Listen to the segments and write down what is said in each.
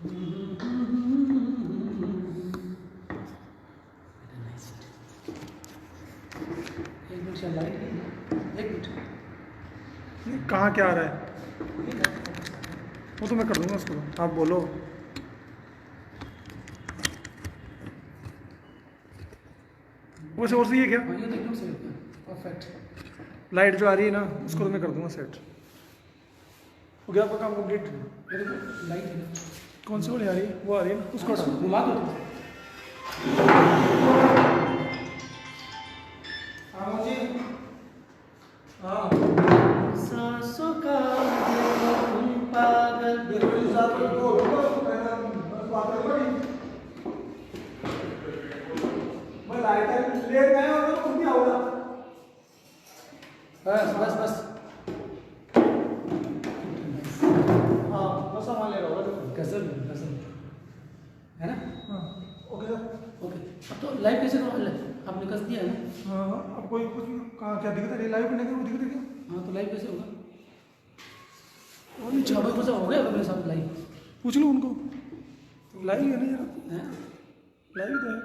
एक मिनट से लाइट नहीं, एक मिनट। कहाँ क्या आ रहा है वो तो मैं कर दूंगा उसको, आप बोलो। वैसे और सही है क्या? हाँ, ये तो एकदम सही है, परफेक्ट। लाइट जो आ रही है ना उसको तो मैं कर दूंगा सेट। हो गया आपका काम कंप्लीट? ये देखो लाइट है ना, कौन सी वाली आ रही है? वो आ रही है ना, उसको हटा दो। घुमा दो। हाँ जी, हाँ सांसों का देखो तुम पागल। मैं लाइटर लेट गया और कुछ नहीं होगा। बस बस बस। हाँ बस सामान ले रहा हूँ। गजल गजल है ना। हाँ ओके सर। ओके, अब तो लाइव कैसे करो? आपने कस दिया है ना। हाँ अब कोई कुछ कहाँ क्या दिखता है? लाइव करने के वो दिखता है क्या? हाँ, तो लाइव कैसे होगा? वो नहीं 6 बजे हो गया मेरे साथ लाइव। पूछ लो उनको, लाइव है ना जरा, हैं? लाइव तो है।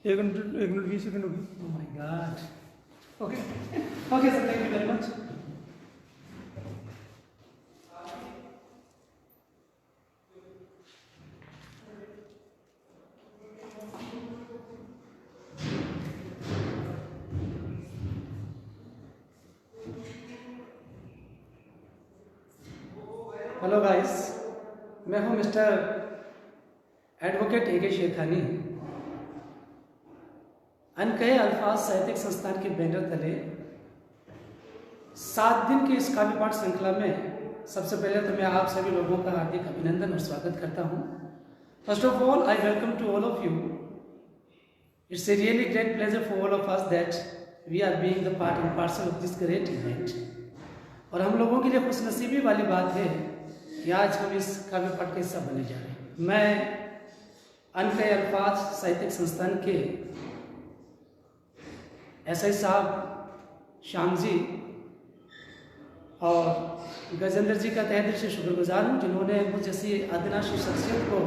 1 मिनट 20 सेकंड होगी। Oh my God. Okay okay sir, thank you very much. Hello guys, मैं हूं मिस्टर एडवोकेट ए.के. शेखानी। अनकहे अल्फाज साहित्यिक संस्थान के बैनर तले 7 दिन की इस काव्य पाठ श्रृंखला में सबसे पहले तो मैं आप सभी लोगों का हार्दिक अभिनंदन और स्वागत करता हूं। First of all, I welcome to all of you. It's a really great pleasure for all of us that we are being the part and parcel of this great event. और हम लोगों के लिए खुशनसीबी वाली बात है कि आज हम इस काव्य पाठ का हिस्सा बनने जा रहे हैं। मैं अनकहे अल्फाज साहित्यिक संस्थान के एसआई साहब श्याम जी और गजेंद्र जी का तहे दिल से शुक्रगुजार हूँ, जिन्होंने मुझ जैसी अदनाशी शख्सियत को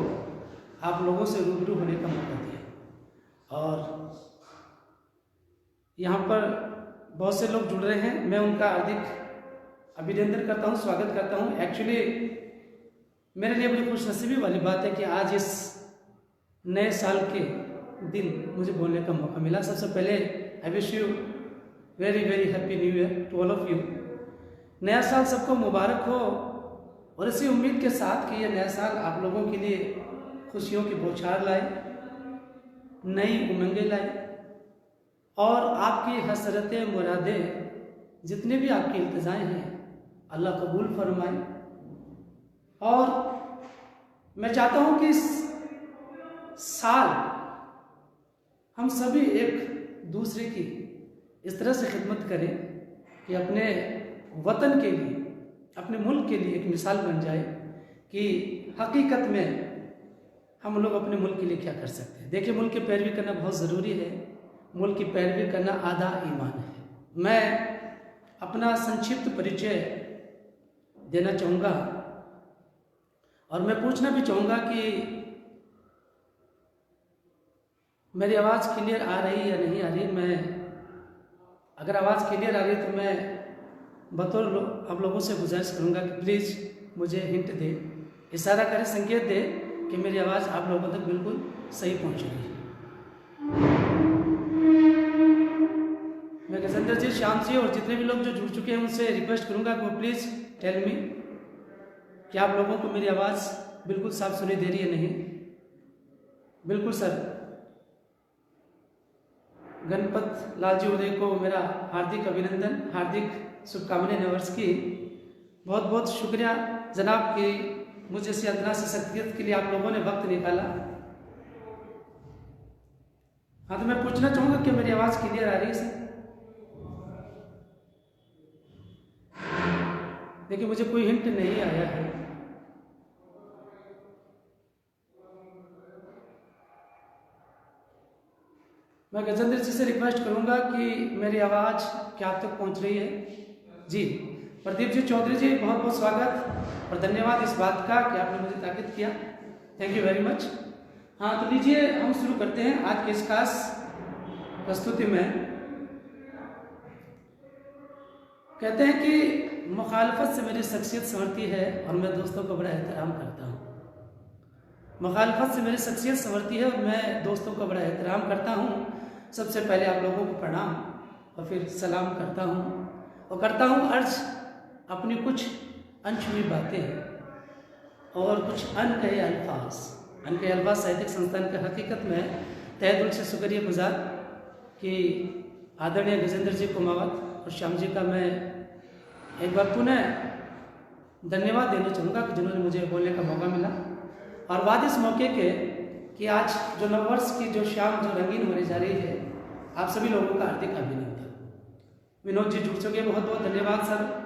आप लोगों से रूबरू होने का मौका दिया। और यहाँ पर बहुत से लोग जुड़ रहे हैं, मैं उनका हार्दिक अभिनंदन करता हूँ, स्वागत करता हूँ। एक्चुअली मेरे लिए बड़ी खुशनसीबी वाली बात है कि आज इस नए साल के दिन मुझे बोलने का मौका मिला। सबसे पहले I wish you very very happy new year to all of you. नया साल सबको मुबारक हो और इसी उम्मीद के साथ कि यह नया साल आप लोगों के लिए खुशियों की बौछार लाए, नई उमंगें लाए और आपकी हसरतें मुरादें जितने भी आपकी इल्तिजाएं हैं अल्लाह कबूल फरमाए। और मैं चाहता हूं कि इस साल हम सभी एक दूसरे की इस तरह से खिदमत करें कि अपने वतन के लिए, अपने मुल्क के लिए एक मिसाल बन जाए कि हकीकत में हम लोग अपने मुल्क के लिए क्या कर सकते हैं। देखिए, मुल्क की पैरवी करना बहुत ज़रूरी है, मुल्क की पैरवी करना आधा ईमान है। मैं अपना संक्षिप्त परिचय देना चाहूँगा और मैं पूछना भी चाहूँगा कि मेरी आवाज़ क्लियर आ रही या नहीं आ रही। मैं अगर आवाज़ क्लियर आ रही है तो मैं बतौर आप लोगों से गुजारिश करूँगा कि प्लीज़ मुझे हिंट दे, इशारा करें, संकेत दे कि मेरी आवाज़ आप लोगों तक बिल्कुल सही पहुँच रही है। मैं गजेंद्र जी, श्याम जी और जितने भी लोग जो जुड़ चुके हैं उनसे रिक्वेस्ट करूँगा कि वो प्लीज़ टेल मी कि आप लोगों को मेरी आवाज़ बिल्कुल साफ सुनाई दे रही है नहीं? बिल्कुल सर। गणपत लाल जी उदय को मेरा हार्दिक अभिनंदन, हार्दिक शुभकामनाएं नवर्स की। बहुत बहुत शुक्रिया जनाब कि मुझे ऐसी अदना से शख्सियत के लिए आप लोगों ने वक्त निकाला। हाँ, तो मैं पूछना चाहूँगा कि मेरी आवाज़ क्लियर आ रही है सर? देखिए, मुझे कोई हिंट नहीं आया है। मैं गजेंद्र जी से रिक्वेस्ट करूंगा कि मेरी आवाज़ क्या आप तक पहुंच रही है? जी, प्रदीप जी चौधरी जी, बहुत बहुत स्वागत और धन्यवाद इस बात का कि आपने मुझे ताकीद किया। Thank you very much. हाँ, तो लीजिए हम शुरू करते हैं आज के इस खास प्रस्तुति में। कहते हैं कि मुखालफत से मेरी शख्सियत संवरती है और मैं दोस्तों का बड़ा एहतराम करता हूँ। मुखालफत से मेरी शख्सियत संवरती है और मैं दोस्तों का बड़ा एहतराम करता हूँ। सबसे पहले आप लोगों को प्रणाम और फिर सलाम करता हूँ और करता हूँ अर्ज अपनी कुछ अनछुई बातें और कुछ अनकहे अल्फाज। अनकहे अल्फाज साहित्यिक संस्थान के हकीकत में तहे दिल से शुक्रिया कि आदरणीय गजेंद्र जी कुमावत और श्याम जी का मैं एक बार पुनः धन्यवाद देना चाहूँगा कि जिन्होंने मुझे बोलने का मौका मिला। और बाद इस मौके के कि आज जो नववर्ष की जो शाम जो रंगीन होने जा रही है, आप सभी लोगों का हार्दिक अभिनंदन। विनोद जी जुड़ चुके, बहुत बहुत धन्यवाद सर।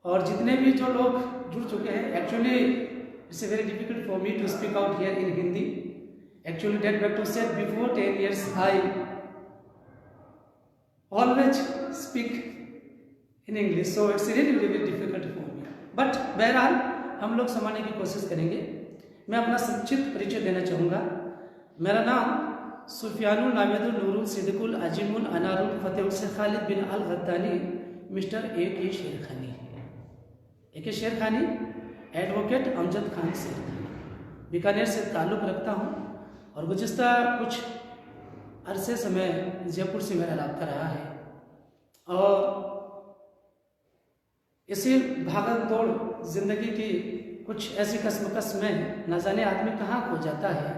और जितने भी जो लोग जुड़ चुके हैं, actually it's very difficult for me to speak out here in Hindi. Actually date back to set before 10 years I always speak in English, so it's really very difficult for me. But बहरहाल हम लोग संभालने की कोशिश करेंगे। मैं अपना संक्षिप्त परिचय देना चाहूँगा। मेरा नाम सुफियानुल नावेदुल नूरुल सिद्दीकुल अजीमुल अनारुल फतेहुल से Khalid bin al Gaddani Mister A K. Sherkhani. A K. Sherkhani advocate Amjad Khan Sherkhani, Bikaner से ताल्लुक़ रखता हूँ और गुज़िश्ता कुछ अरसे समय जयपुर से मेरा रब्ता रहा है। और इसी भागम दौड़ जिंदगी की कुछ ऐसी कसमकस में न जाने आदमी कहाँ खो जाता है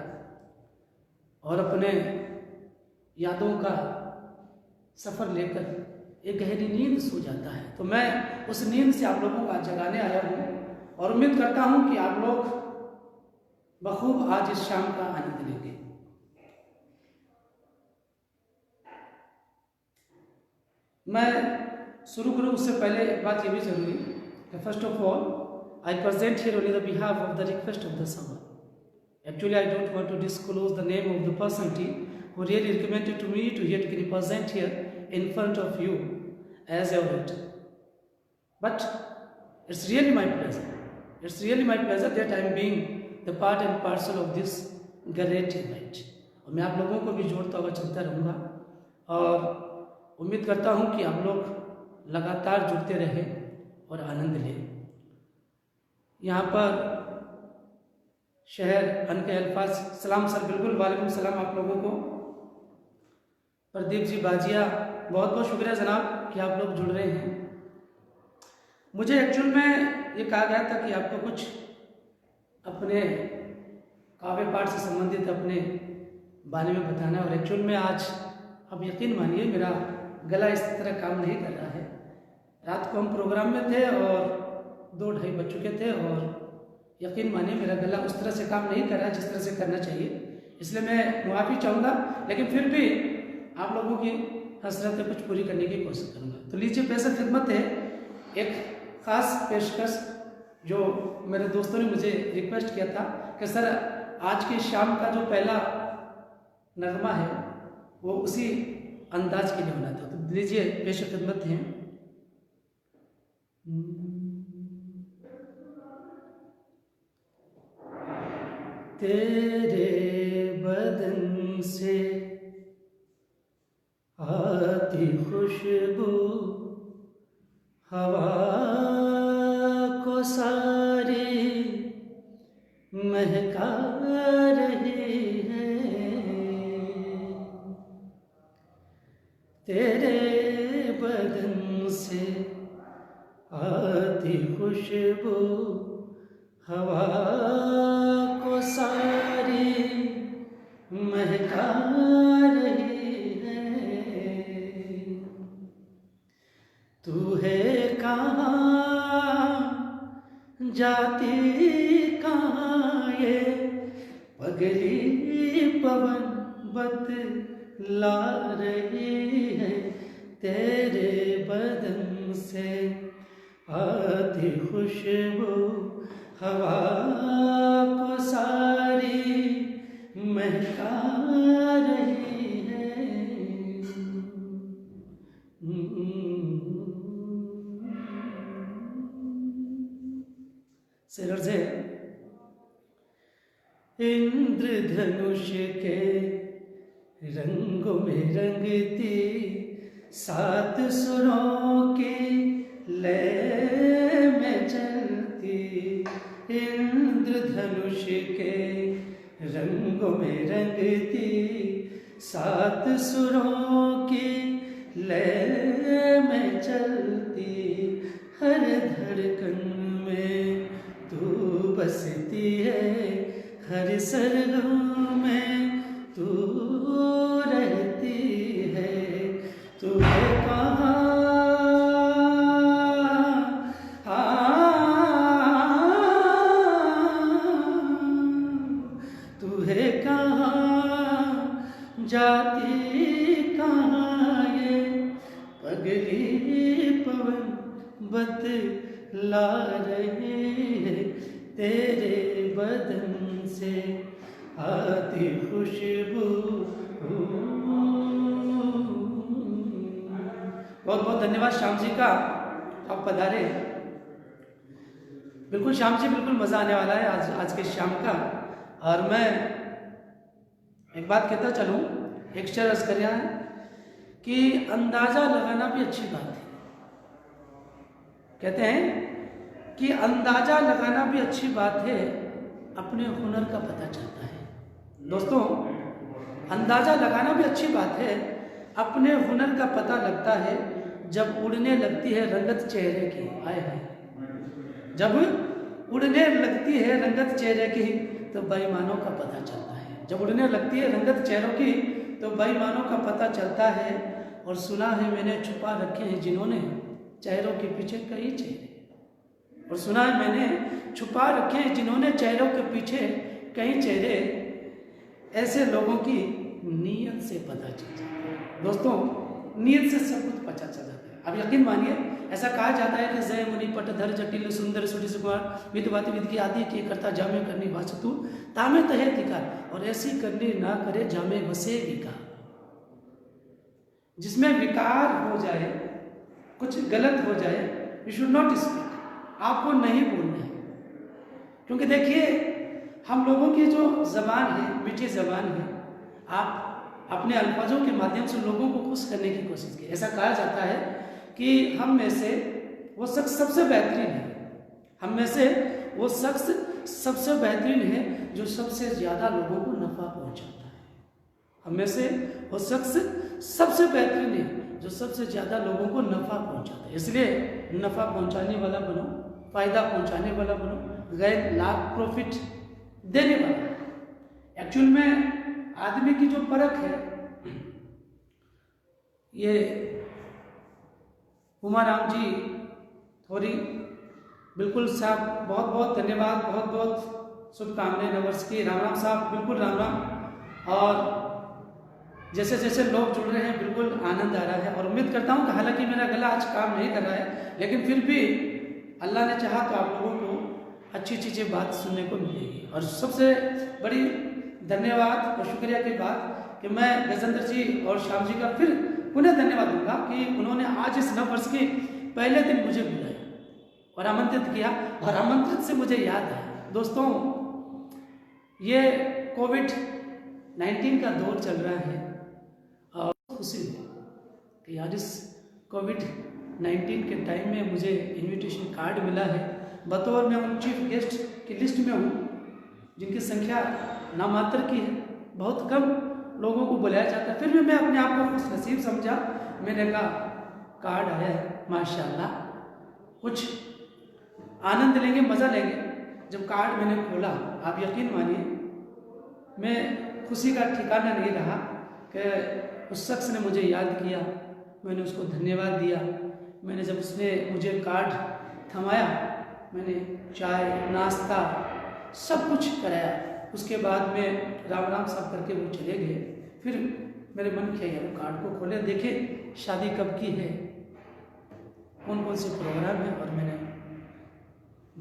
और अपने यादों का सफ़र लेकर एक गहरी नींद सो जाता है। तो मैं उस नींद से आप लोगों को आज जगाने आया हूँ और उम्मीद करता हूँ कि आप लोग बखूब आज इस शाम का आनंद लेंगे। मैं शुरू करूँ उससे पहले एक बात ये भी जरूरी कि first of all I present here only the behalf of the request of the summer. Actually, I don't want to disclose the name of the person who really recommended to me to yet present here in front of you as a orator. But it's really my pleasure. It's really my pleasure that I am being the part and parcel of this great event. और मैं आप लोगों को भी जोड़ता हुआ चलता रहूँगा और उम्मीद करता हूँ कि आप लोग लगातार जुड़ते रहें और आनंद लें। यहाँ पर शहर अनकहे अल्फाज सलाम सर, बिल्कुल वालेकुम सलाम आप लोगों को। प्रदीप जी बाजिया, बहुत बहुत शुक्रिया जनाब कि आप लोग जुड़ रहे हैं। मुझे एक्चुअल में ये कहा गया था कि आपको कुछ अपने काव्य पाठ से संबंधित अपने बारे में बताना है और एक्चुअल में आज अब यकीन मानिए मेरा गला इस तरह काम नहीं कर रहा है। रात को हम प्रोग्राम में थे और 2-2:30 बज चुके थे और यकीन मानिए मेरा गला उस तरह से काम नहीं कर रहा है जिस तरह से करना चाहिए। इसलिए मैं मुआफ़ी चाहूँगा, लेकिन फिर भी आप लोगों की हसरतें कुछ पूरी करने की कोशिश करूँगा। तो लीजिए पेश खिदमत है एक ख़ास पेशकश जो मेरे दोस्तों ने मुझे रिक्वेस्ट किया था कि सर आज की शाम का जो पहला नगमा है वो उसी अंदाज के लिए होना था। तो लीजिए पेश खिदमत है। तेरे बदन से आती खुशबू हवा को सारी महका रही है। तेरे बदन से आती खुशबू हवा को सारी महका रही है। तू है कहाँ जाती कहाँ ये पगली पवन बतला रही है। तेरे बदन से आती खुशबू हवा को सारी महका रही है। इंद्रधनुष के रंगों में रंगती, 7 सुरों की लय में चलती। इंद्रधनुष के रंगों में रंगती, 7 सुरों की लय में चलती। हर धड़कन में तू बसती है, हर सरगम में तू रहती है। तू है कहाँ, तू है कहाँ, जाती कहाँ ये पगली पवन बतला रहे हैं। तेरे बदन से आती खुशबू। बहुत बहुत धन्यवाद श्याम जी का, आप पधारे। बिल्कुल श्याम जी, बिल्कुल मजा आने वाला है आज के शाम का। और मैं एक बात कहता चलूं, एक शेर अर्ज कर रहा है कि अंदाजा लगाना भी अच्छी बात है। कहते हैं कि अंदाजा लगाना भी अच्छी बात है, अपने हुनर का पता चलता है। दोस्तों, अंदाजा लगाना भी अच्छी बात है, अपने हुनर का पता लगता है। जब उड़ने लगती है रंगत चेहरे की, आए है, जब उड़ने लगती है रंगत चेहरे की, तो बेईमानों का पता चलता है। जब उड़ने लगती है रंगत चेहरों की, तो बेईमानों का पता चलता है। और सुना है मैंने, छुपा रखे हैं जिन्होंने चेहरों के पीछे कई चेहरे। और सुना है मैंने, छुपा रखे हैं जिन्होंने चेहरों के पीछे कई चेहरे। ऐसे लोगों की नीयत से पता चल जाता है। दोस्तों, नीयत से सब कुछ पता चल जाता है। अब यकीन मानिए, ऐसा कहा जाता है कि जय मुनि पटधर जटिल सुंदर सुटी सुकुमार विद्वाति विद की आदि के करता जामे करनी वास्तु तामे तहे दिकार। और ऐसी करनी ना करे जामे वसे विकार। जिसमें विकार हो जाए, कुछ गलत हो जाए, यू शुड नॉट स्पीक, आपको नहीं बोलना है। क्योंकि देखिए, हम लोगों की जो जबान है, मीठी जबान है, आप अपने अल्फाजों के माध्यम से लोगों को खुश करने की कोशिश की। ऐसा कहा जाता है कि हम में से वो शख्स सबसे बेहतरीन है, हम में से वो शख्स सबसे बेहतरीन है जो सबसे ज़्यादा लोगों को नफ़ा पहुंचाता है। हम में से वो शख्स सबसे बेहतरीन है जो सबसे ज़्यादा लोगों को नफ़ा पहुंचाता है। इसलिए नफ़ा पहुंचाने वाला बनो, फ़ायदा पहुंचाने वाला बनो, गैर लाभ प्रॉफिट देने वाला। एक्चुअल में आदमी की जो परख है, ये उमाराम जी थोड़ी, बिल्कुल साहब, बहुत बहुत धन्यवाद, बहुत बहुत शुभकामनाएं, नवर्स की। राम राम साहब, बिल्कुल राम राम। और जैसे जैसे लोग जुड़ रहे हैं, बिल्कुल आनंद आ रहा है। और उम्मीद करता हूं कि हालांकि मेरा गला आज काम नहीं कर रहा है, लेकिन फिर भी अल्लाह ने चाहा तो आप लोगों को अच्छी चीज़ें बात सुनने को मिलेगी। और सबसे बड़ी धन्यवाद और शुक्रिया की बात कि मैं गजेंद्र जी और श्याम जी का फिर पुनः धन्यवाद दूंगा कि उन्होंने आज इस नव वर्ष के पहले दिन मुझे बुलाया और आमंत्रित किया। और आमंत्रित से मुझे याद है, दोस्तों, ये कोविड-19 का दौर चल रहा है। और खुशी है कि आज इस कोविड-19 के टाइम में मुझे इनविटेशन कार्ड मिला है। बतौर मैं उन चीफ गेस्ट की लिस्ट में हूँ जिनकी संख्या नामात्र की है, बहुत कम लोगों को बुलाया जाता है। फिर भी मैं अपने आप को खुश नसीब समझा। मैंने कहा कार्ड आया है, माशाल्लाह, कुछ आनंद लेंगे, मज़ा लेंगे। जब कार्ड मैंने खोला, आप यकीन मानिए, मैं खुशी का ठिकाना नहीं रहा कि उस शख्स ने मुझे याद किया। मैंने उसको धन्यवाद दिया। मैंने जब उसने मुझे कार्ड थमाया, मैंने चाय नाश्ता सब कुछ कराया। उसके बाद में राम राम सब करके वो चले गए। फिर मेरे मन किया, यार कार्ड को खोले, देखे शादी कब की है, कौन कौन से प्रोग्राम है। और मैंने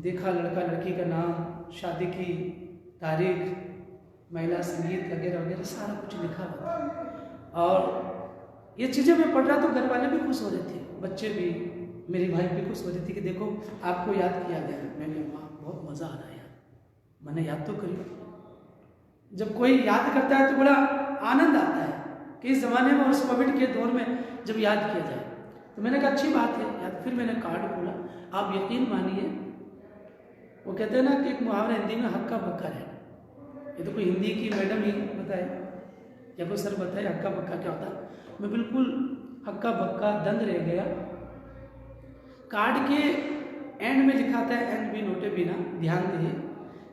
देखा लड़का लड़की का नाम, शादी की तारीख, महिला संगीत वगैरह वगैरह सारा कुछ लिखा हुआ था। और ये चीज़ें मैं पढ़ रहा तो घर वाले भी खुश हो रहे थे, बच्चे भी, मेरी भाई भी खुश हो रही थी कि देखो आपको याद किया गया। मैंने वाह, बहुत मज़ा आ रहा है यार, मैंने याद तो करी। जब कोई याद करता है तो बड़ा आनंद आता है कि इस ज़माने में और इस कोविड के दौर में जब याद किया जाए। तो मैंने कहा अच्छी बात है यार। फिर मैंने कार्ड खोला, आप यकीन मानिए, वो कहते हैं ना कि एक मुहावरा हिंदी में हक्का बक्का है। ये तो कोई हिंदी की मैडम ही बताए या कोई सर बताए हक्का बक्का क्या होता है। मैं बिल्कुल हक्का बक्का दंग रह गया। कार्ड के एंड में लिखा था, एंड भी नोटे बिना ध्यान दिए,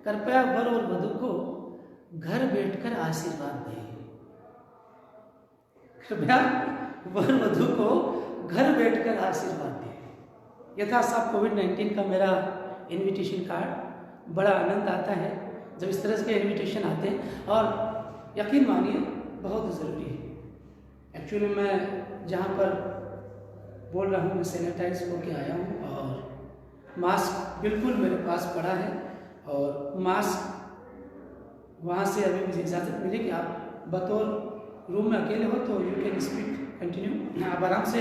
कृपया वर और वधू को घर बैठकर आशीर्वाद दें। कृपया वर वधू को घर बैठकर आशीर्वाद दें। यह था साहब कोविड-19 का मेरा इनविटेशन कार्ड। बड़ा आनंद आता है जब इस तरह के इनविटेशन आते हैं और यकीन मानिए बहुत ज़रूरी है। एक्चुअली मैं जहाँ पर बोल रहा हूँ मैं सैनिटाइज होके आया हूँ और मास्क बिल्कुल मेरे पास पड़ा है और मास्क वहाँ से अभी मुझे इजाज़त मिली कि आप बतौर रूम में अकेले हो तो यू कैन स्पीक कंटिन्यू, आप आराम से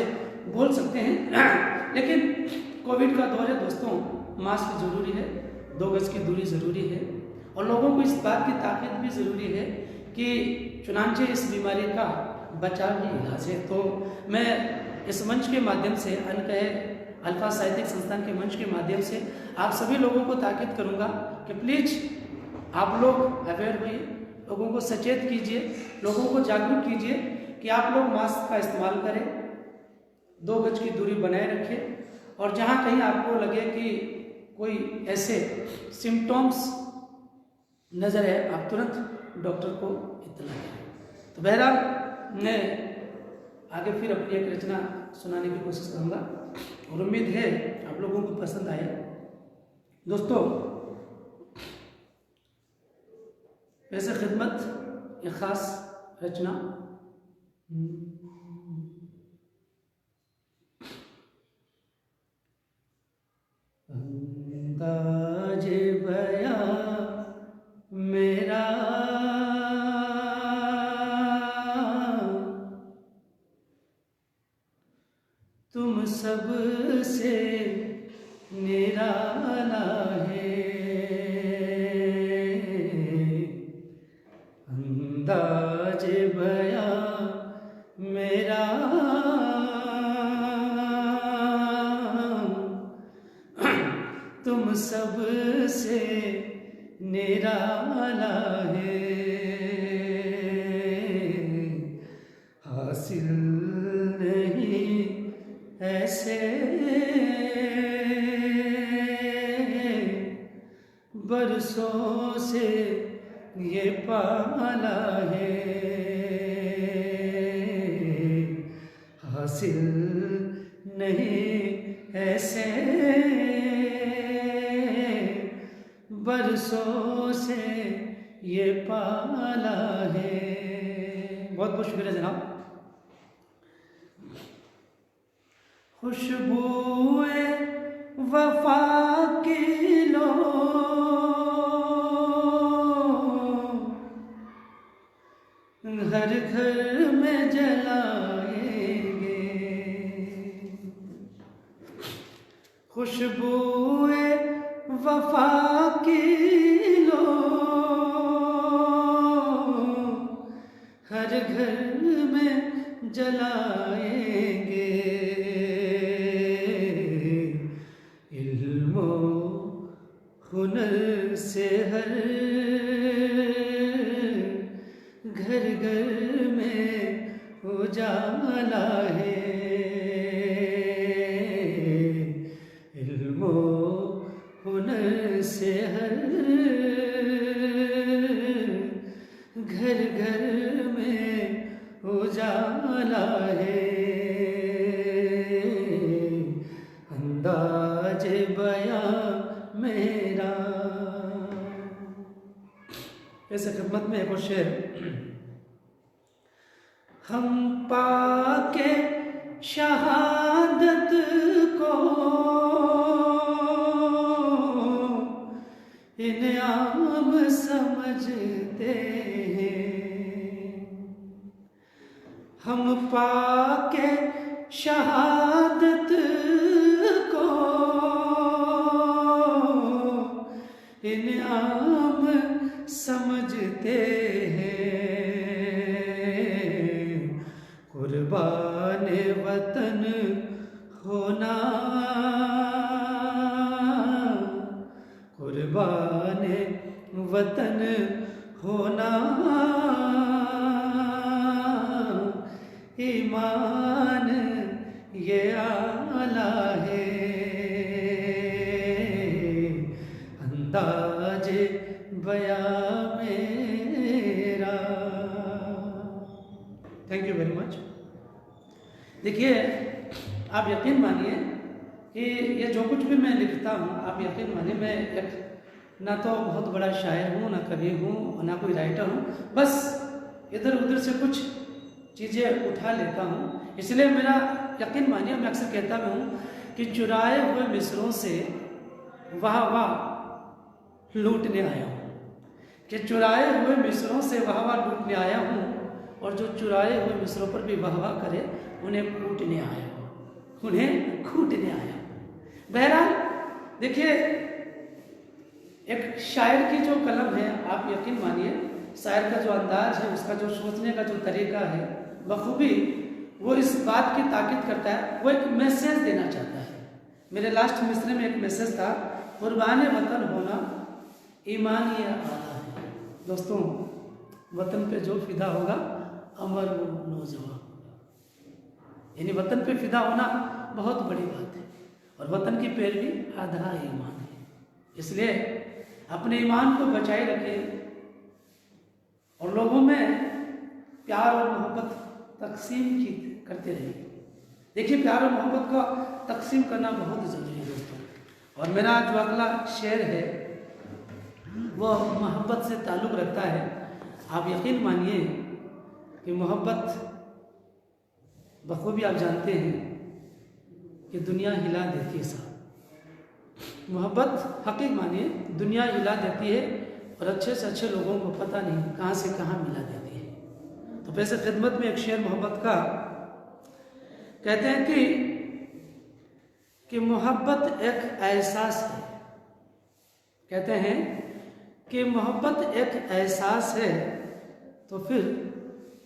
बोल सकते हैं। लेकिन कोविड का दौर है दोस्तों, मास्क ज़रूरी है, 2 गज की दूरी ज़रूरी है और लोगों को इस बात की ताकीद भी ज़रूरी है कि चुनांचे इस बीमारी का बचाव ही इलाज है। तो मैं इस मंच के माध्यम से अल्फा साहित्यिक संस्थान के मंच के माध्यम से आप सभी लोगों को ताकीद करूंगा कि प्लीज़ आप लोग अवेयर होइए, लोगों को सचेत कीजिए, लोगों को जागरूक कीजिए कि आप लोग मास्क का इस्तेमाल करें, 2 गज की दूरी बनाए रखें और जहाँ कहीं आपको लगे कि कोई ऐसे सिम्टम्स नज़र है आप तुरंत डॉक्टर को इत्तला करें। तो बहरहाल मैं आगे फिर अपनी एक रचना सुनाने की कोशिश करूँगा और उम्मीद है आप लोगों को पसंद आए। दोस्तों, वैसे खिदमत एक ख़ास रचना अंदाज़े बयां मेरा तुम सब से निराला है। अंदाज़े बयां मेरा तुम सब से निराला है। हासिल नहीं ऐसे बरसों से ये पाला है। हासिल नहीं ऐसे बरसों से ये पाला है। बहुत बहुत शुक्रिया जनाब। खुशबुए वफा की लो हर घर में जलाएंगे। खुशबुए वफा की लो हर घर में जलाएंगे। इल्मो हुनर से हर घर घर में उजाला है। इल्मो हुनर से हर घर घर में उजाला है। अंदाज़े बयां मेरा। ऐसे खिदमत में एक और शेर। हम पाके शहादत को इनाम समझते हैं। हम पाके शहादत को इनाम समझते वतन होना ईमान ये आला है, अंदाज़े बयां मेरा। Thank you very much. देखिए, आप यकीन मानिए कि ये जो कुछ भी मैं लिखता हूँ, आप यकीन मानिए मैं एक ना तो बहुत बड़ा शायर हूँ, ना कवि हूँ, ना कोई राइटर हूँ, बस इधर उधर से कुछ चीज़ें उठा लेता हूँ। इसलिए मेरा यकीन मानिए, मैं अक्सर कहता भी हूँ कि चुराए हुए मिसरों से वाह वाह लूटने आया हूँ, कि चुराए हुए मिसरों से वाह वाह लूटने आया हूँ, और जो चुराए हुए मिसरों पर भी वाह वाह करे उन्हें कूटने आया हूँ, उन्हें कूटने आया हूँ। बहरहाल देखिए, एक शायर की जो कलम है, आप यकीन मानिए शायर का जो अंदाज है, उसका जो सोचने का जो तरीका है, बखूबी वो इस बात की ताकीद करता है, वो एक मैसेज देना चाहता है। मेरे लास्ट मिसरे में एक मैसेज था, कुर्बान वतन होना ईमान ये आला है। दोस्तों, वतन पे जो फिदा होगा अमर वो नौजवान, यानी वतन पे फिदा होना बहुत बड़ी बात है, और वतन की पैरवी आधा ईमान है। इसलिए अपने ईमान को बचाए रखें और लोगों में प्यार और मोहब्बत तकसीम की करते रहिए। देखिए, प्यार और मोहब्बत का तकसीम करना बहुत ज़रूरी है दोस्तों। और मेरा जो अगला शेर है वो मोहब्बत से ताल्लुक़ रखता है। आप यकीन मानिए कि मोहब्बत बखूबी आप जानते हैं कि दुनिया हिला देती है साहब। मोहब्बत हकीक मानिए दुनिया हिला देती है, और अच्छे से अच्छे लोगों को पता नहीं कहाँ से कहाँ मिला देती है। तो वैसे खिदमत में एक शेर मोहब्बत का कहते हैं कि मोहब्बत एक एहसास है। कहते हैं कि मोहब्बत एक एहसास है, तो फिर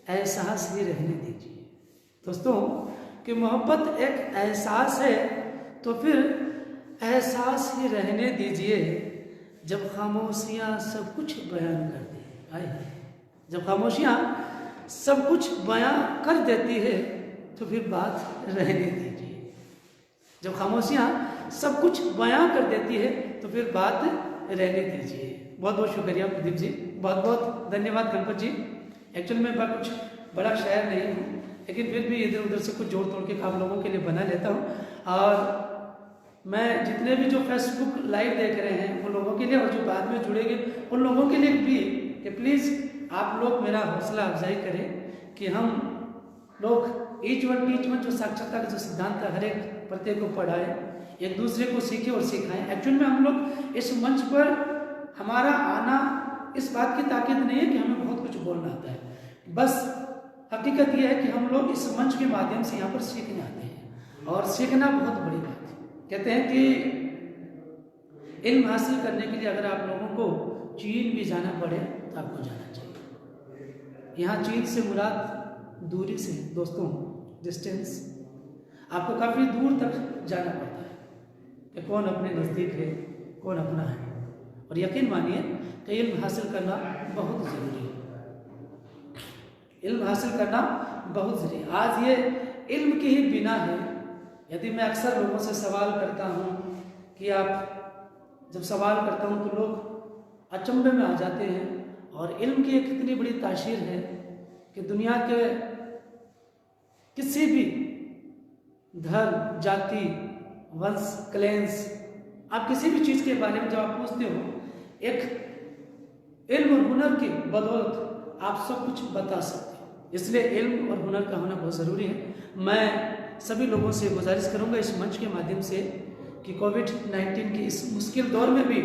एहसास ही रहने दीजिए। दोस्तों, कि मोहब्बत एक एहसास है तो फिर एहसास ही रहने दीजिए। जब खामोशियाँ सब कुछ बयान कर दे, आए जब खामोशियाँ सब कुछ बयां कर देती है तो फिर बात रहने दीजिए। जब खामोशियाँ सब कुछ बयां कर देती है तो फिर बात रहने दीजिए। बहुत बहुत शुक्रिया प्रदीप जी, बहुत बहुत धन्यवाद गणपत जी। एक्चुअली मैं कुछ बड़ा शायर नहीं हूँ, लेकिन फिर भी इधर उधर से कुछ जोड़ तोड़ के आप लोगों के लिए बना लेता हूँ। और मैं जितने भी जो फेसबुक लाइव देख रहे हैं उन लोगों के लिए, और जो बाद में जुड़ेंगे उन लोगों के लिए भी, कि प्लीज़ आप लोग मेरा हौसला अफजाई करें कि हम लोग ईच वन जो साक्षरता का जो सिद्धांत है हर एक प्रत्येक को पढ़ाएं, एक दूसरे को सीखें और सिखाएं। एक्चुअल में हम लोग इस मंच पर हमारा आना इस बात की ताकीद नहीं है कि हमें बहुत कुछ बोलना आता है, बस हकीकत यह है कि हम लोग इस मंच के माध्यम से यहाँ पर सीखने आते हैं, और सीखना बहुत बड़ी बात है। कहते हैं कि इल्म हासिल करने के लिए अगर आप लोगों को चीन भी जाना पड़े तो आपको जाना चाहिए। यहाँ चीन से मुराद दूरी से दोस्तों, डिस्टेंस, आपको काफ़ी दूर तक जाना पड़ता है कि कौन अपने नज़दीक है, कौन अपना है। और यकीन मानिए कि इल्म हासिल करना बहुत ज़रूरी है। इल्म हासिल करना बहुत ज़रूरी है। आज ये इल्म की ही बिना है। यदि मैं अक्सर लोगों से सवाल करता हूँ कि आप जब सवाल करता हूँ तो लोग अचंभे में आ जाते हैं, और इल्म की एक इतनी बड़ी तासीर है कि दुनिया के किसी भी धर्म, जाति, वंश, क्लेंस, आप किसी भी चीज़ के बारे में जब आप पूछते हो, एक इल्म और हुनर की बदौलत आप सब कुछ बता सकते हो। इसलिए इल्म और हुनर का होना बहुत ज़रूरी है। मैं सभी लोगों से गुजारिश करूंगा इस मंच के माध्यम से कि कोविड-19 के इस मुश्किल दौर में भी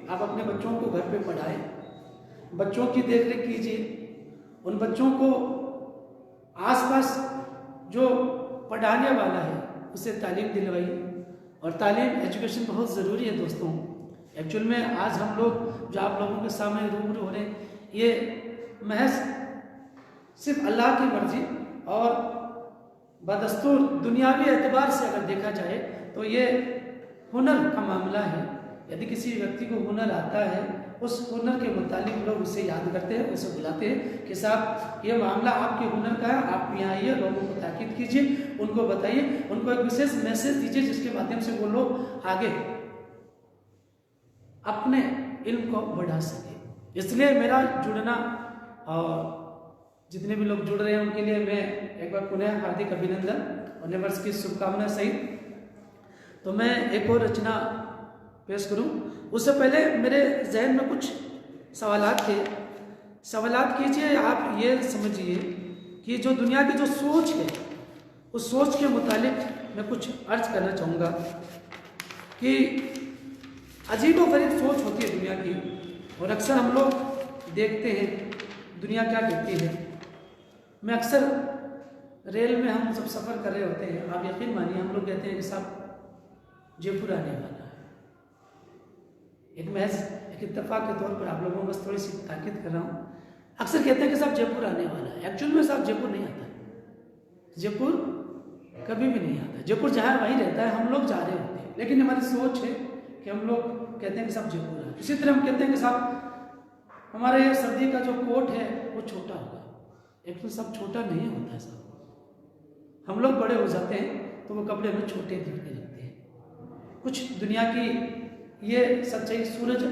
आप अपने बच्चों को घर पे पढ़ाएं, बच्चों की देखरेख कीजिए, उन बच्चों को आसपास जो पढ़ाने वाला है उसे तालीम दिलवाइए। और तालीम, एजुकेशन बहुत ज़रूरी है दोस्तों। एक्चुअल में आज हम लोग जो आप लोगों के सामने रूबरू हो रहे हैं, ये महज सिर्फ अल्लाह की मर्जी और बदस्तूर दुनियावी एतबार से अगर देखा जाए तो ये हुनर का मामला है। यदि किसी व्यक्ति को हुनर आता है उस हुनर के मुतालिक लोग उसे याद करते हैं, उसे बुलाते हैं कि साहब ये मामला आपके हुनर का है, आप यहाँ आइए, लोगों को ताकीद कीजिए, उनको बताइए, उनको एक विशेष मैसेज दीजिए जिसके माध्यम से वो लोग आगे अपने इल्म को बढ़ा सके। इसलिए मेरा जुड़ना और जितने भी लोग जुड़ रहे हैं उनके लिए मैं एक बार पुनः हार्दिक अभिनंदन और नए वर्ष की शुभकामना सहित। तो मैं एक और रचना पेश करूं, उससे पहले मेरे जहन में कुछ सवालात थे। सवालात कीजिए, आप ये समझिए कि जो दुनिया की जो सोच है उस सोच के मुतालिक मैं कुछ अर्ज करना चाहूँगा कि अजीबोगरीब सोच होती है दुनिया की, और अक्सर हम लोग देखते हैं दुनिया क्या कहती है। मैं अक्सर रेल में हम सब सफ़र कर रहे होते हैं, आप यकीन मानिए हम लोग कहते हैं कि साहब जयपुर आने वाला है। एक महज एक इत्तेफाक के तौर पर आप लोगों को बस थोड़ी सी ताकीद कर रहा हूँ। अक्सर कहते हैं कि साहब जयपुर आने वाला है, एक्चुअल में साहब जयपुर नहीं आता, जयपुर कभी भी नहीं आता। जयपुर जहाँ वहीं रहता है, हम लोग जा रहे होते हैं, लेकिन हमारी सोच है कि हम लोग कहते हैं कि साहब जयपुर आए। इसी तरह हम कहते हैं कि साहब हमारे ये सर्दी का जो कोट है वो छोटा होगा, एक्चुअली सब छोटा नहीं होता है साहब। हम लोग बड़े हो जाते हैं तो वो कपड़े हमें छोटे दिखने लगते हैं। कुछ दुनिया की ये सच्चाई, सूरज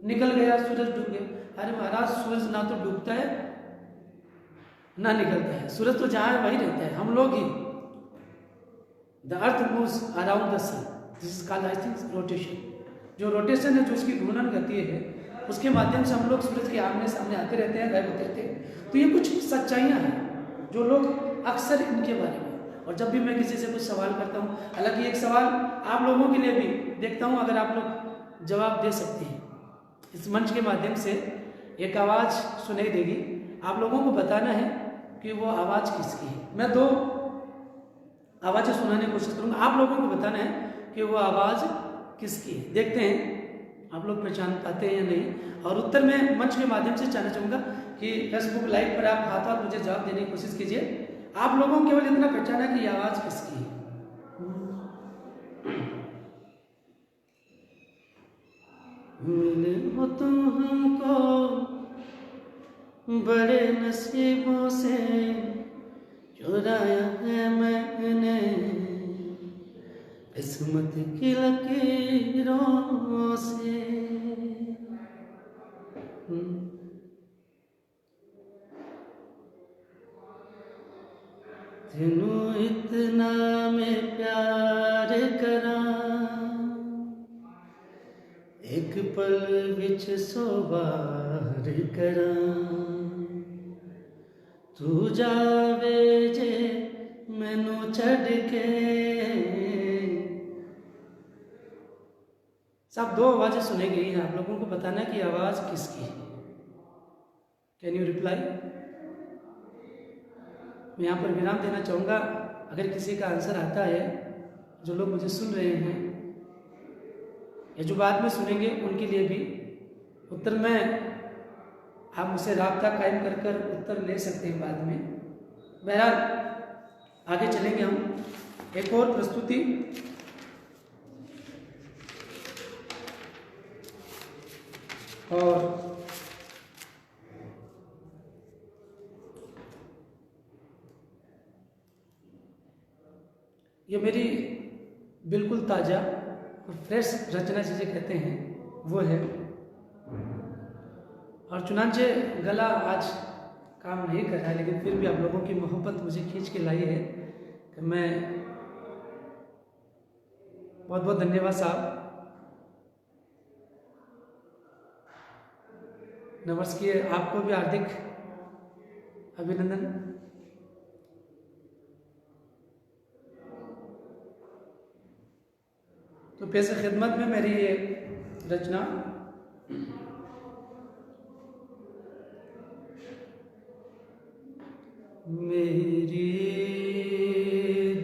निकल गया, सूरज डूब गया। अरे महाराज, सूरज ना तो डूबता है ना निकलता है, सूरज तो जहाँ है वहीं रहता है, हम लोग ही। The earth moves around the sun, this is called I think rotation. जो रोटेशन है, जो उसकी घूर्णन गति है, उसके माध्यम से हम लोग सूरज के आमने सामने आते रहते हैं, गायब होते रहते हैं। तो ये कुछ सच्चाइयाँ हैं जो लोग अक्सर इनके बारे में, और जब भी मैं किसी से कुछ सवाल करता हूँ, हालांकि एक सवाल आप लोगों के लिए भी देखता हूँ, अगर आप लोग जवाब दे सकते हैं इस मंच के माध्यम से, एक आवाज़ सुनाई देगी, आप लोगों को बताना है कि वो आवाज़ किसकी है। मैं 2 आवाज़ें सुनाने की कोशिश करूँगा, आप लोगों को बताना है कि वो आवाज़ किसकी है। देखते हैं आप लोग पहचान पाते हैं या नहीं। और उत्तर मैं मंच के माध्यम से चाहना चाहूँगा कि फेसबुक लाइव पर आप हाथ मुझे जवाब देने की कोशिश कीजिए। आप लोगों को केवल इतना पहचाना कि ये आवाज़ किसकी है। मिले हो तुम हमको बड़े नसीबों से, चुराया है मैंने किस्मत की लकीरों से। तेनू इतना मैं प्यार करा, एक पल विच 100 बार करा, तू जावे जे मैनू छड़ के। सब 2 आवाज़ें सुनी गई हैं, आप लोगों को बताना है कि आवाज़ किसकी है। Can you reply? मैं यहाँ पर विराम देना चाहूँगा, अगर किसी का आंसर आता है, जो लोग मुझे सुन रहे हैं या जो बाद में सुनेंगे उनके लिए भी उत्तर में आप मुझसे राब्ता कायम कर कर उत्तर ले सकते हैं बाद में। बहरहाल आगे चलेंगे हम एक और प्रस्तुति। और ये मेरी बिल्कुल ताज़ा और फ्रेश रचना जिसे कहते हैं वो है। और चुनांचे गला आज काम नहीं कर रहा है, लेकिन फिर भी आप लोगों की मोहब्बत मुझे खींच के लाई है कि मैं बहुत बहुत धन्यवाद साहब। नमस्कार, आपको भी हार्दिक अभिनंदन। तो पेश खिदमत में मेरी ये रचना मेरी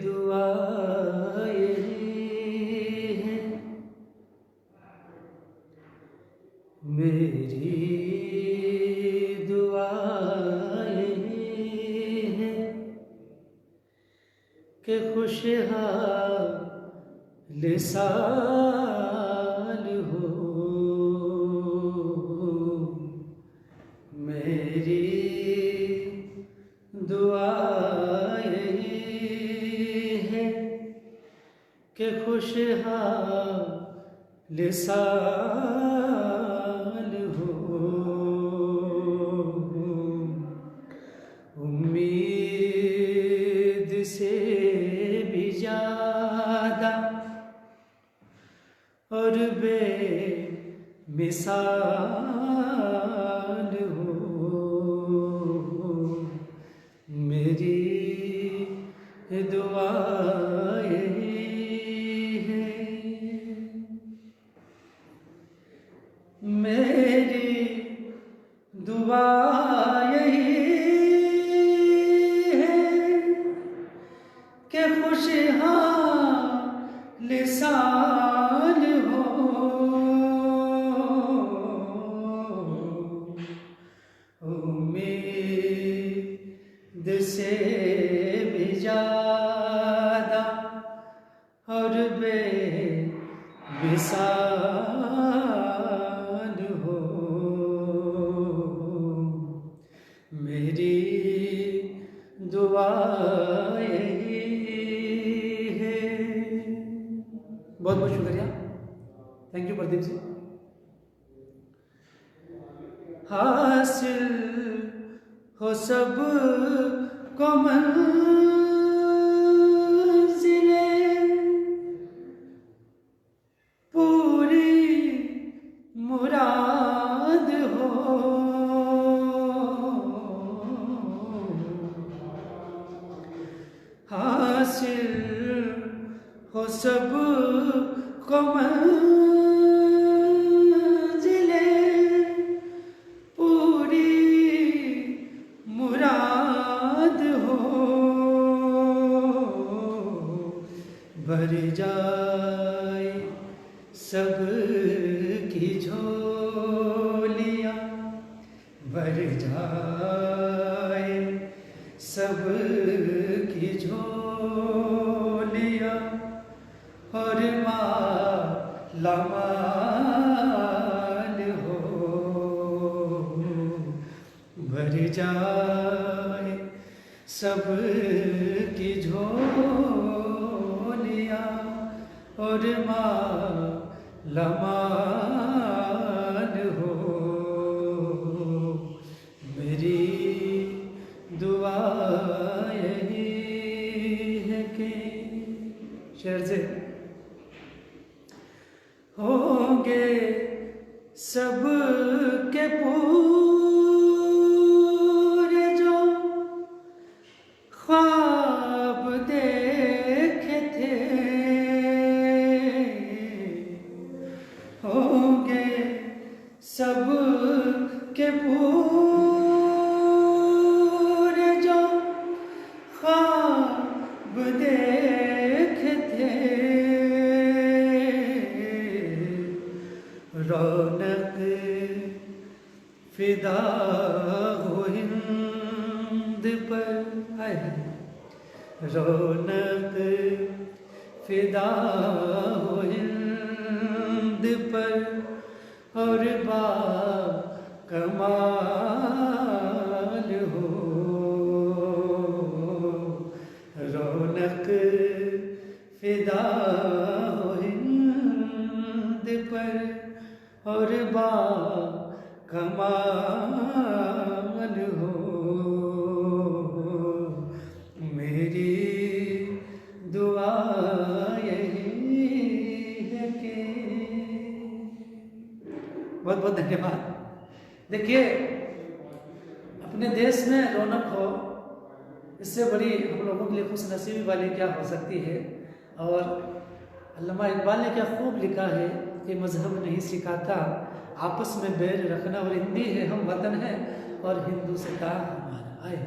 दुआ यही है, मेरी दुआ यही है कि खुशहाल साल हो, लिसाल हो, उम्मीद से भी ज्यादा और बेमिसाल हो मेरी दुआ यही है, मेरी दुआ यही है कि खुशहाल साल हो, उम्मीद से भी ज्यादा और बेमिसाल हो मेरी दुआ यही है। बहुत बहुत शुक्रिया, थैंक यू प्रदीप जी। हासिल हो सब को मंजिले पूरी मुराद हो, हासिल हो सब को मंजिले पूरी मुराद हो, भर जाए सब की झोलियाँ, भर जाए सब की झोलियाँ और माला माल हो, भर जाए सब की झोलियाँ और माला माल हो मेरी दुआ यही है कि शेर से होंगे सब के पूरे जो ख्वाब देखे थे, होंगे सब के पूरे जो ख्वाब देखे थे, रौनक फिदा हो हिंद पर, रौनक फिदा हो हिंद पर और बा कमाल हो, रौनक फिदा हो हिंद पर और बा कमाल हो मेरी दुआ यही है कि। बहुत बहुत धन्यवाद। देखिए, अपने देश में रौनक हो, इससे बड़ी हम लोगों के लिए खुश नसीबी वाली क्या हो सकती है। और अल्लामा इकबाल ने क्या खूब लिखा है कि मजहब नहीं सिखाता आपस में बैर रखना, और हिंदी है हम वतन है और हिंदुस्तान हमारा। आए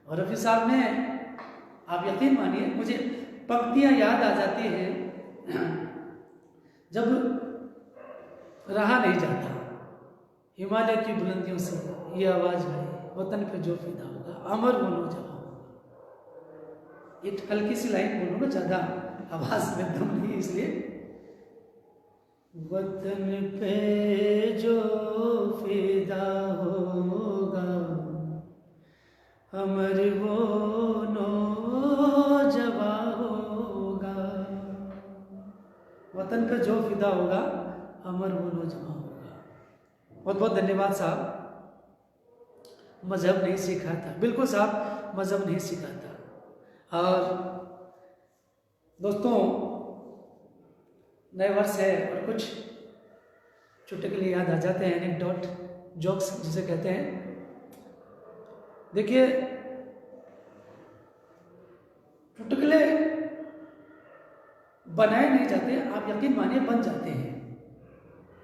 और रफ़ी साहब ने, आप यकीन मानिए मुझे पंक्तियाँ याद आ जाती हैं जब रहा नहीं जाता, हिमालय की बुलंदियों से ये आवाज़ आई, वतन पे जो फिदा होगा अमर बोलो जवाब होगा। एक हल्की सी लाइन बोलूँगा, ज़्यादा आवाज़ में दम नहीं, इसलिए वतन पे जो फिदा होगा अमर वो नौजवान होगा। वतन पे जो फिदा बहुत बहुत धन्यवाद साहब। मजहब नहीं सीखा था, बिल्कुल साहब, मजहब नहीं सीखा था। और दोस्तों, नए वर्ष है और कुछ चुटकुले याद आ जाते हैं, एनेक्डोट, जोक्स जिसे कहते हैं। देखिए, चुटकुले बनाए नहीं जाते, आप यकीन मानिए बन जाते हैं।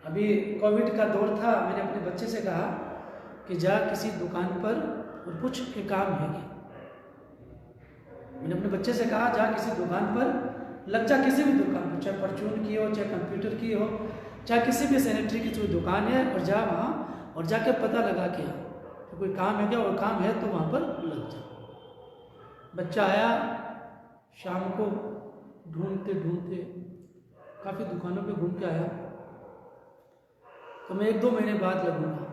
अभी कोविड का दौर था, मैंने अपने बच्चे से कहा कि जा किसी दुकान पर और पूछ के काम है क्या। मैंने अपने बच्चे से कहा जा किसी दुकान पर लग जा, किसी भी दुकान पर, चाहे परचून की हो, चाहे कंप्यूटर की हो, चाहे किसी भी सैनिटरी की कोई दुकान है, और जा वहाँ और जाके पता लगा के आ कि कोई काम है क्या, और काम है तो वहाँ पर लग जा। बच्चा आया शाम को, ढूंढते ढूंढते काफ़ी दुकानों पे घूम के आया, तो मैं 1-2 महीने बाद लगूंगा।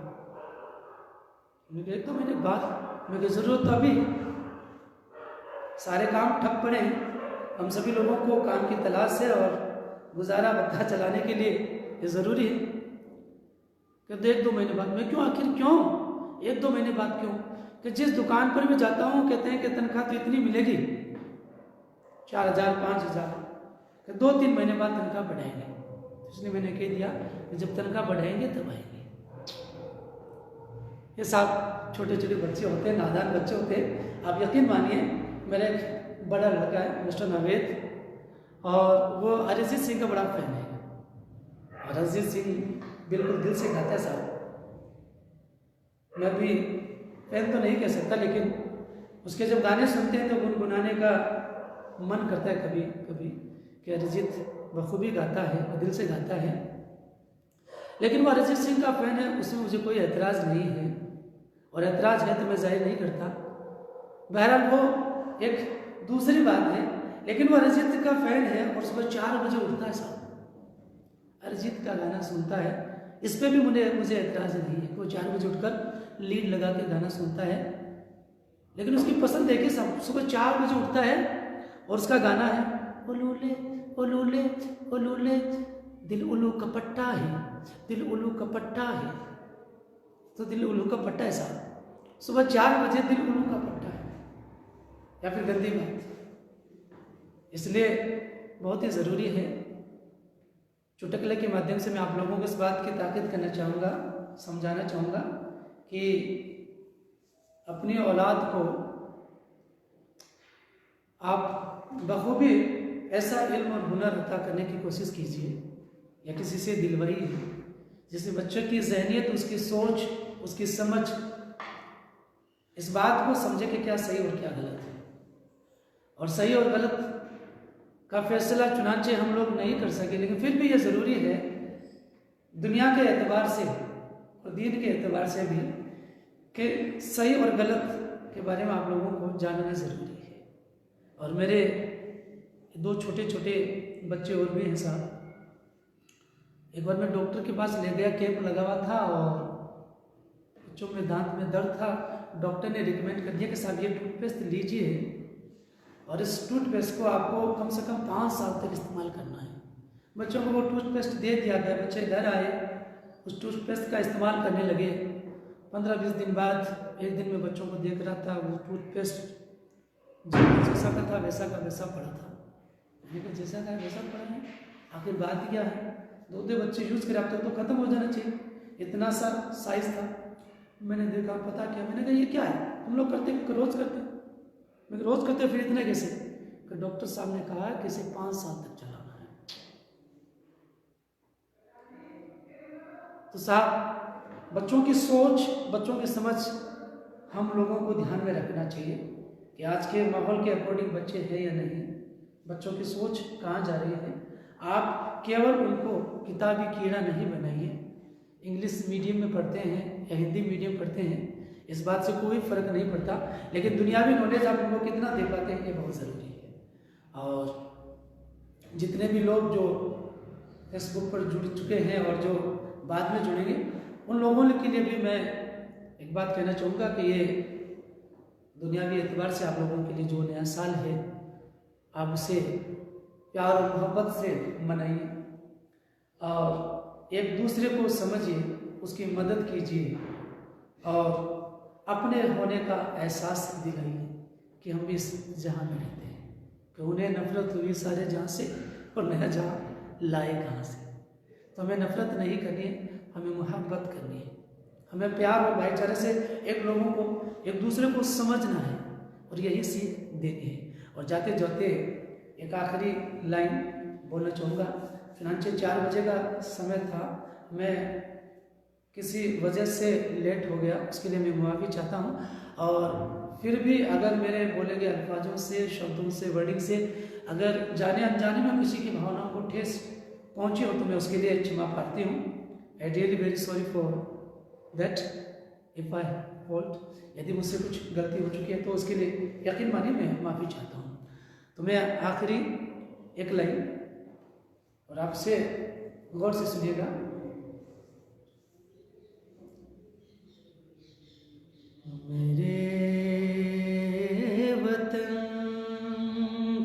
मुझे 1-2 महीने बाद, मुझे ज़रूरत अभी, सारे काम ठप पड़े हैं, हम सभी लोगों को काम की तलाश है और गुजारा बत्ता चलाने के लिए ये ज़रूरी है। कहते 1-2 महीने बाद। मैं क्यों, आखिर क्यों 1-2 महीने बाद क्यों? कि जिस दुकान पर मैं जाता हूँ कहते हैं कि तनख्वाह तो इतनी मिलेगी, 4,000 5,000, 2-3 महीने बाद तनख्वाह बढ़ाएंगे। इसलिए मैंने कह दिया कि जब तनख्वाह बढ़ाएंगे तब आएंगे। ये सब छोटे छोटे बच्चे होते हैं, नादान बच्चे होते हैं। आप यकीन मानिए, मेरा एक बड़ा लड़का है मिस्टर नवेद, और वो अरिजीत सिंह का बड़ा फैन है, और अरिजीत सिंह बिल्कुल दिल से गाता है साहब। मैं भी फैन तो नहीं कह सकता, लेकिन उसके जब गाने सुनते हैं तो गुनगुनाने का मन करता है कभी कभी, कि अरिजीत बखूबी गाता है और दिल से गाता है। लेकिन वो अरिजीत सिंह का फैन है, उसमें मुझे कोई एतराज़ नहीं है, और एतराज़ है तो मैं जाहिर नहीं करता। बहरहाल वो एक दूसरी बात है, लेकिन वो अरिजीत का फैन है और सुबह 4 बजे उठता है साहब, अरिजीत का गाना सुनता है। इस पर भी मुझे एतराज़ नहीं है, वो 4 बजे उठकर लीड लगा के गाना सुनता है। लेकिन उसकी पसंद देखिए साहब, सुबह 4 बजे उठता है और उसका गाना है ओलूले ओलूले ओलूले, दिल उल्लू का पट्टा है, दिल उल्लू का पट्टा है। तो दिल उल्लू का पट्टा है साहब, सुबह 4 बजे दिल उल्लू का पट्टा है, या फिर गंदी बात। इसलिए बहुत ही ज़रूरी है, चुटकुले के माध्यम से मैं आप लोगों को इस बात की ताकीद करना चाहूँगा, समझाना चाहूँगा कि अपनी औलाद को आप बखूबी ऐसा इल्म और हुनर अता करने की कोशिश कीजिए, या किसी से दिलवरी है, जिससे बच्चे की जहनियत, उसकी सोच, उसकी समझ इस बात को समझे कि क्या सही और क्या गलत है। और सही और गलत का फैसला चुनांचे हम लोग नहीं कर सके, लेकिन फिर भी ये ज़रूरी है दुनिया के एतबार से और दीन के एतबार से भी, कि सही और गलत के बारे में आप लोगों को जानना ज़रूरी है। और मेरे 2 छोटे छोटे बच्चे और भी हैं साहब। एक बार मैं डॉक्टर के पास ले गया, कैंप लगा हुआ था और बच्चों में दांत में दर्द था। डॉक्टर ने रिकमेंड कर दिया कि साहब ये टूथपेस्ट लीजिए, और इस टूथपेस्ट को आपको कम से कम 5 साल तक इस्तेमाल करना है। बच्चों को वो टूथपेस्ट दे दिया गया, बच्चे घर आए, उस टूथपेस्ट का इस्तेमाल करने लगे। 15-20 दिन बाद एक दिन मैं बच्चों को देख रहा था, वो टूथपेस्ट जैसा का था वैसा का वैसा पड़ा था। लेकिन जैसा का वैसा पड़ा है, आखिर बात क्या है? 2 बच्चे यूज़ करे, अब तक तो ख़त्म हो जाना चाहिए, इतना सा साइज़ था। मैंने देखा, पता क्या, मैंने कहा ये क्या है, तुम लोग करते रोज़ करते? मैं रोज़ करते फिर इतना कैसे? कि डॉक्टर साहब ने कहा कि इसे 5 साल तक चलाना है। तो साहब, बच्चों की सोच, बच्चों की समझ हम लोगों को ध्यान में रखना चाहिए कि आज के माहौल के अकॉर्डिंग बच्चे हैं या नहीं, बच्चों की सोच कहाँ जा रही है। आप केवल उनको किताबी कीड़ा नहीं बनाइए। इंग्लिश मीडियम में पढ़ते हैं या हिंदी मीडियम पढ़ते हैं, इस बात से कोई फ़र्क नहीं पड़ता, लेकिन दुनियावी नॉलेज आप उनको कितना दे पाते हैं ये बहुत ज़रूरी है। और जितने भी लोग जो फेसबुक पर जुड़ चुके हैं और जो बाद में जुड़ेंगे, उन लोगों के लिए भी मैं एक बात कहना चाहूँगा कि ये दुनियावी एतबार से आप लोगों के लिए जो नया साल है, आप उसे प्यार और मोहब्बत से मनाइए और एक दूसरे को समझिए, उसकी मदद कीजिए और अपने होने का एहसास दिलाइए कि हम भी इस जहाँ में रहते हैं, कि उन्हें नफरत हुई सारे जहाँ से और नया जहाँ लाए कहाँ से। तो हमें नफरत नहीं करनी है, हमें मोहब्बत करनी है, हमें प्यार और भाईचारे से एक लोगों को एक दूसरे को समझना है और यही सीख देनी है। और जाते जाते एक आखिरी लाइन बोलना चाहूँगा। फिनांचे 4 बजे का समय था, मैं किसी वजह से लेट हो गया, उसके लिए मैं मुआफ़ी चाहता हूँ। और फिर भी अगर मेरे बोले गए अल्फाजों से, शब्दों से, वर्डिंग से अगर जाने अनजाने में किसी की भावनाओं को ठेस पहुँची हो तो मैं उसके लिए क्षमा प्रार्थी हूँ। I really very sorry for that if I fault. यदि मुझसे कुछ गलती हो चुकी है तो उसके लिए यकीन मानिए मैं माफ़ी चाहता हूँ। तो मैं आखिरी एक लाइन और आपसे गौर से सुनिएगा। मेरे वतन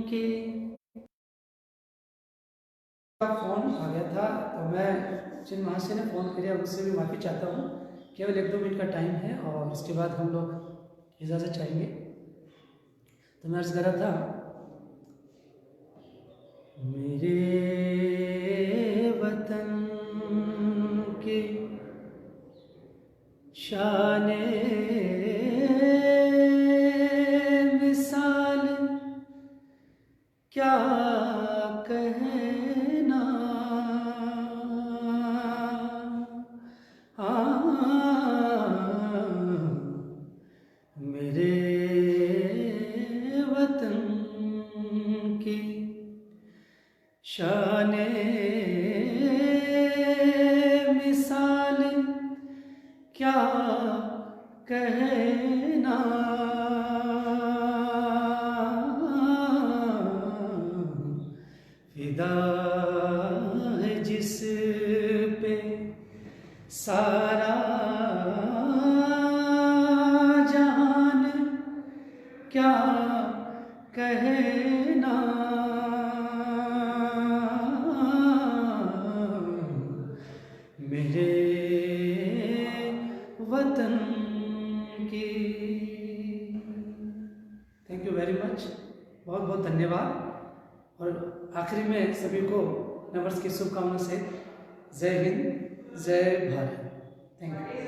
के फोन आ गया था तो मैं जिन महाशय ने फ़ोन किया उससे भी माफ़ी चाहता हूँ। केवल 1-2 मिनट का टाइम है और उसके बाद हम लोग इजाज़त चाहेंगे। तो मैं अर्ज़ कर रहा था, मेरे वतन के शाने मिसाल क्या कहना, मेरे वतन की शाने मिसाल क्या कहना, फिदा है जिस पे सारा जहान क्या कहना, मेरे वतन की। थैंक यू वेरी मच, बहुत बहुत धन्यवाद। और आखिरी में सभी को नववर्ष की शुभकामनाओं से जय हिंद, जय भारत। Thank you.